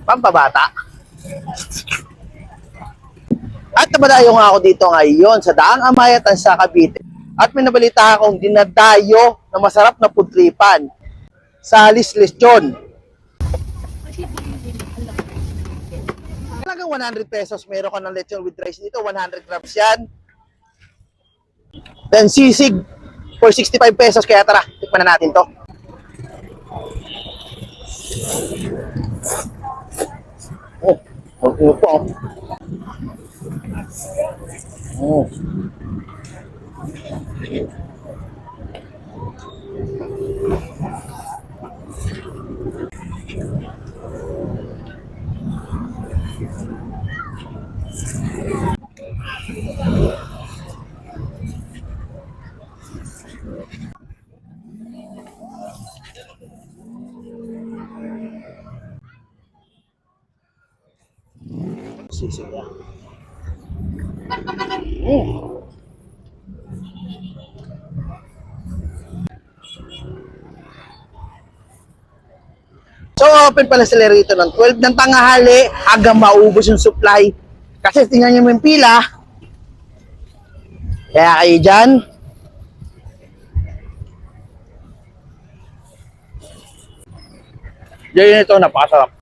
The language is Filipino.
Pampabata. At nabadayo nga ako dito ngayon sa Daang Amayatan sa Cavite. At may nabalita akong dinadayo na masarap na putripan sa Lisles John. Talagang 100 pesos meron ka ng lechon with rice dito. 100 grams yan. Then sisig for 65 pesos. Kaya tara, tikman na natin to. Oh, ang po. Oh. Sisig yan. So, open pala sila rito ng 12 ng tanghali hanggang maubos yung supply. Kasi tingnan nyo yung pila. Kaya kayo dyan. Diyan ito, napakasarap.